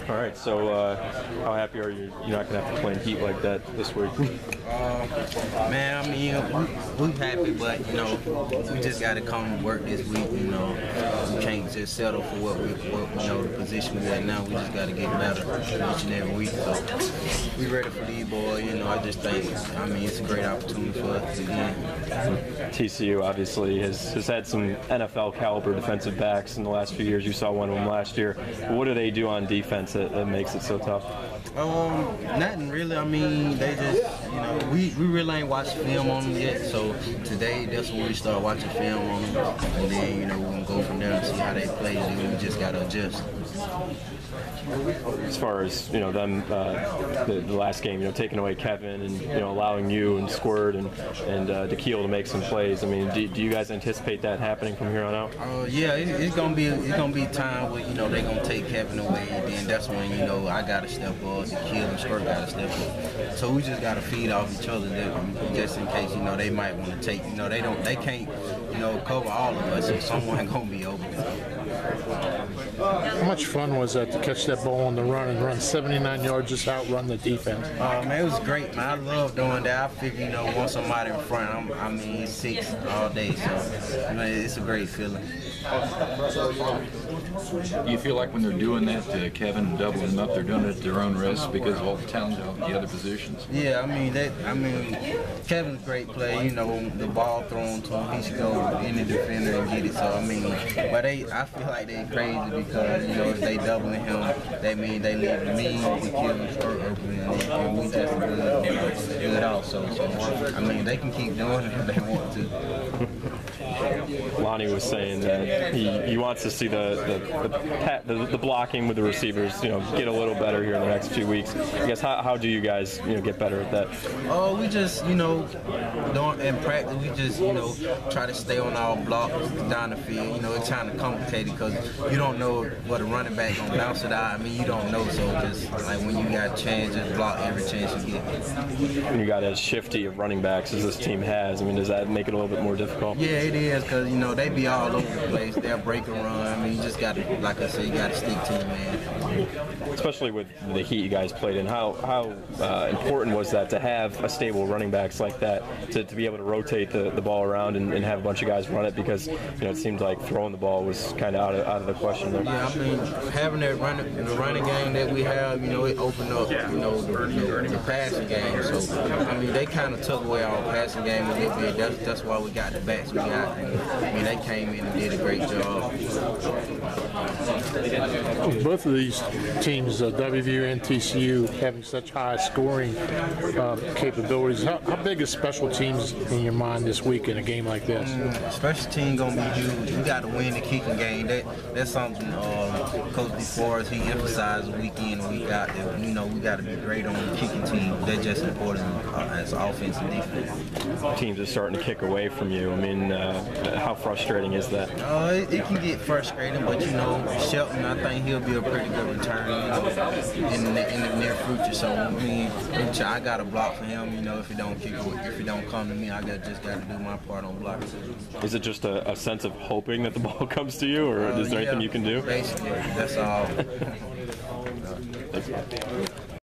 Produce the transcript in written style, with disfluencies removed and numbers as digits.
All right, so how happy are you? You're not going to have to play in heat like that this week. Man, I mean, we happy, but, you know, we just got to come to work this week, you know. We can't just settle for what you know, the position we're at now. We just got to get better each and every week. So we ready for these boys, you know. I just think, I mean, it's a great opportunity for us again. TCU obviously has had some NFL caliber defensive backs in the last few years. You saw one of them last year. What do they do on defense that makes it so tough? Nothing really. I mean, they just, you know, we really ain't watched film on them yet. So today, that's when we start watching film on them, and then, you know, we can go from there and see how they play. And we just gotta adjust. As far as, you know, them, the last game, you know, taking away Kevin and, you know, allowing you and Squirt and DeKeel to make some plays. I mean, do you guys anticipate that happening from here on out? Yeah, it's gonna be time where, you know, they're gonna take Kevin away, and then that's when, you know, I gotta step up, DeKeel and Squirt gotta step up. So we just gotta feed off each other, just in case, you know, they might want to take, you know, they can't, you know, cover all of us, so someone gonna be open. How much fun was that to catch that ball on the run and run 79 yards, just outrun the defense? Man, it was great, man. I love doing that. I figure, you know, want somebody in front. I mean, 6 all day, so I mean, it's a great feeling. Do you feel like when they're doing that to Kevin and doubling them up, they're doing it at their own risk because of all the talent of the other positions? Yeah, I mean, Kevin's a great player. You know, the ball thrown to him, he should go in the defender and get it. So I mean, but I feel like they're crazy because, you know, if they doubling him, they mean they leave me to kill him Squirt open, and we just good also. So I mean, they can keep doing it if they want to. Lonnie was saying that he wants to see the blocking with the receivers, you know, get a little better here in the next few weeks. I guess how do you guys, you know, get better at that? Oh, we just, you know, in practice we just, you know, try to stay on our blocks down the field. You know, it's kind of complicated because you don't know what a running back gonna bounce it out. I mean, you don't know, so just like when you got a chance, just block every chance you get. When you got as shifty of running backs as this team has, I mean, does that make it a little bit more difficult? Yeah, it is, because, you know, they be all over the place. They'll break and run. I mean, you just got to, like I said, you got to stick to it, man. Especially with the heat you guys played in, how important was that to have a stable running backs like that to be able to rotate the ball around and have a bunch of guys run it, because, you know, it seemed like throwing the ball was kind of out of the question there. Yeah, I mean, having that running game that we have, you know, it opened up, you know, the passing game. So, I mean, they kind of took away our passing game a little bit. That's why we got the backs we got. I mean, they came in and did a great job. Both of these teams, WVU and TCU, having such high scoring capabilities. How big is special teams in your mind this week in a game like this? Special team gonna be huge. We got to win the kicking game. That's something Coach DeForest, he emphasized week in and week out. That, you know, we got to be great on the kicking team. They're just important as offense and defense. Teams are starting to kick away from you. I mean, how frustrating is that? It can get frustrating, but, you know, Shelton, I think he'll be a pretty good return, you know, in the near future. So I mean, I got to block for him. You know, if he don't kick, if he don't come to me, I just got to do my part on blocking. Is it just a sense of hoping that the ball comes to you, or is there anything you can do? Basically, that's all. Thanks.